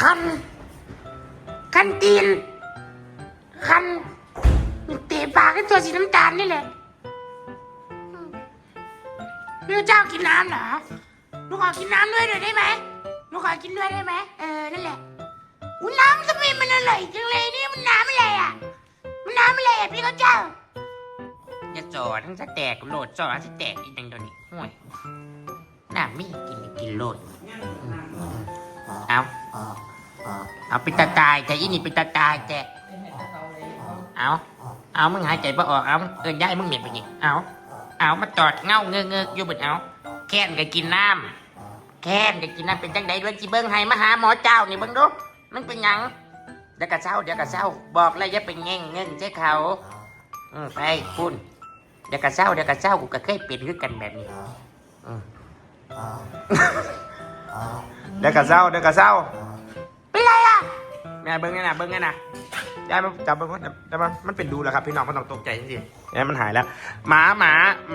คันคันตีนคันเตะปากให้ตัวสีน้ำตาลนี่แหละพี่เจ้ากินน้ำเหรอหนูขอกินน้ำด้วยหน่อยได้ไหมหนูขอกินด้วยได้ไหมนั่นแหละอุ้ยน้ำทำไมมันอร่อยจังเลยนี่มันน้ำอะไรอ่ะมันน้ำอะไรอ่ะพี่เจ้าอย่าจ่อทั้งจะแตกโหลดจ่อจะแตกอีกอย่างเดียวนี่ห่วยน้ำไม่กินโหลดเอาเป็นตาตายแต่อีนี่เป็นตาตายแต่เอามึงหายใจบ่ออกเอาย้ายมึงเหม็นไปนี่เอามาตอดเงาเงือกอยู่บนเอาแค้นก็กินน้ำเป็นจังใดด้วยจีเบิ้งให้มาหาหมอเจ้านี่เบิ้งดูมันเป็นหยังเดี๋ยวก็เศร้าบอกเลยอย่าไปเง่งใช่เขาไปคุณเดี๋ยวก็เศร้ากูก็เคยเป็นคือกันแบบนี้เดี๋ยวก็เศร้าเป็นไรอ่ะแม่เบิ้งไงนะยายมาจับเบิ้งแต่มันเป็นดูแล้วครับพี่น้องมันต้องตกใจจริงๆเนี่ยมันหายแล้วหม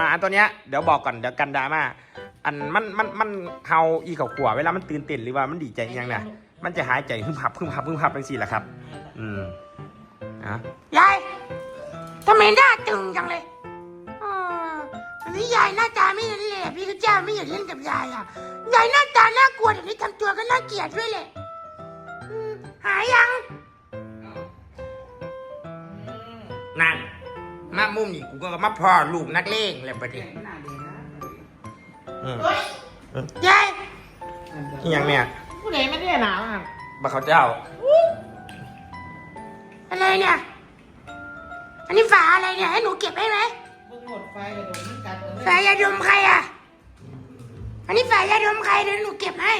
าตัวเนี้ยเดี๋ยวบอกก่อนเดี๋ยวกันดราม่าอันมันเฮาอีเขาขวเวลามันตื่นเต้นหรือว่ามันดีใจยังไงมันจะหายใจพึ่มพับเป็นสิแหละครับยายทำไมหน้าตึงจังเลยอันนี้ยายหน้าตาไม่เห็นเลยพี่เจ้าไม่อยากเล่นกับยายอ่ะยายหน้าตาน่ากลัวเดี๋ยวนี้ทำตัวก็น่าเกลียดด้วยเลยหายยังนั่นมามุมนี่กูก็มาพ่อลูกนักเลงแล้วประเดี๋ยวยายที่ยังเนี่ยผู้ใดไม่ได้หนาวอ่ะบักเขาเจ้าอะไรเนี่ยอันนี้ฝาอะไรเนี่ยให้หนูเก็บได้ไหมหมดไฟเลยมันกัดฝายาดมใครอ่ะอันนี้ฝายาดมใครเดี๋ยวหนูเก็บให้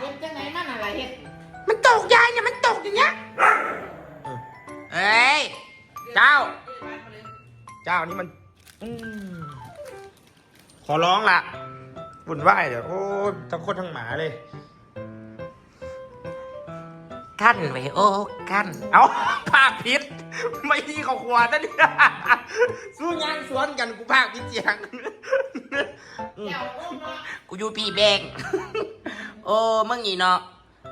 เก็บจังไหนมันอะไรเห็ดมันตกยายเนี่ยมันตกอย่างเงี้ยเอ้ยเจ้านี่มันขอร้องละวุ่นวายเดี๋ยวโอ้ทั้งคนทั้งหมาเลยขั้นไปโอ้ขั้นเอาภาคพิษไม่ดีเขาขวาตั้งนี่สู้งานสวนกันกูภาคพิษเจียงกูอยู่พี่แบงโอ้มึงนี่เนาะ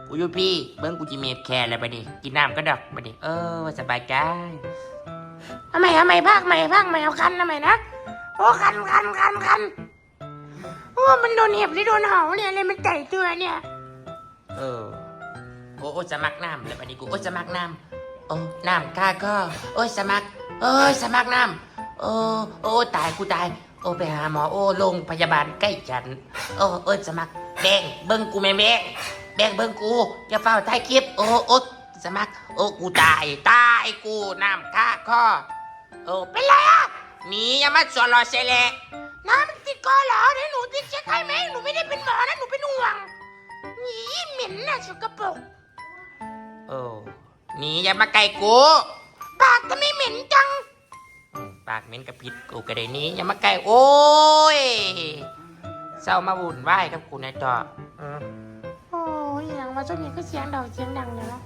กูอยู่พี่เบิ้งกูจีเมฟแคร์อะไรไปดิกินน้ำก็ดอกไปดิสบายใจทำไมภาคใหม่เอาคันทำไมนะโอ้คันโอ้มันโดนเห็บหรือโดนเห่าเนี่ยอะไรมันไต่ตัวเนี่ยโอ้สมัครน้ำแล้วบัดนี้กูสมัครน้ำน้ำข้าก็สมัครน้ำโอ้ตายกูตายไปหาหมอโรงพยาบาลใกล้ฉันสมัครแบงเบิ้งกูแม่แบงเบิ้งกูอย่าเฝ้าท้ายคลิปสมัครกูตายกูน้ำข้าข้อเป็นไรอ่ะหนีอย่ามาสวนรอเซเล่น้ำมันติดคอเหรอเดี๋ยวหนูติดเช็คให้ไหมหนูไม่ได้เป็นหมอนะหนูเป็นห่วงหนีเหม็นน่ะสกปรกหนีอย่ามาไกลกูปากก็ไม่เหม็นจังปากเหม็นกับพิษกูก็ได้นี้อย่ามาไกลโอ้ยเศร้ามาวุ่นวายกับกูในจอโอ้ยอย่างว่าช่วงนี้ก็เสียงดังเลยเนาะ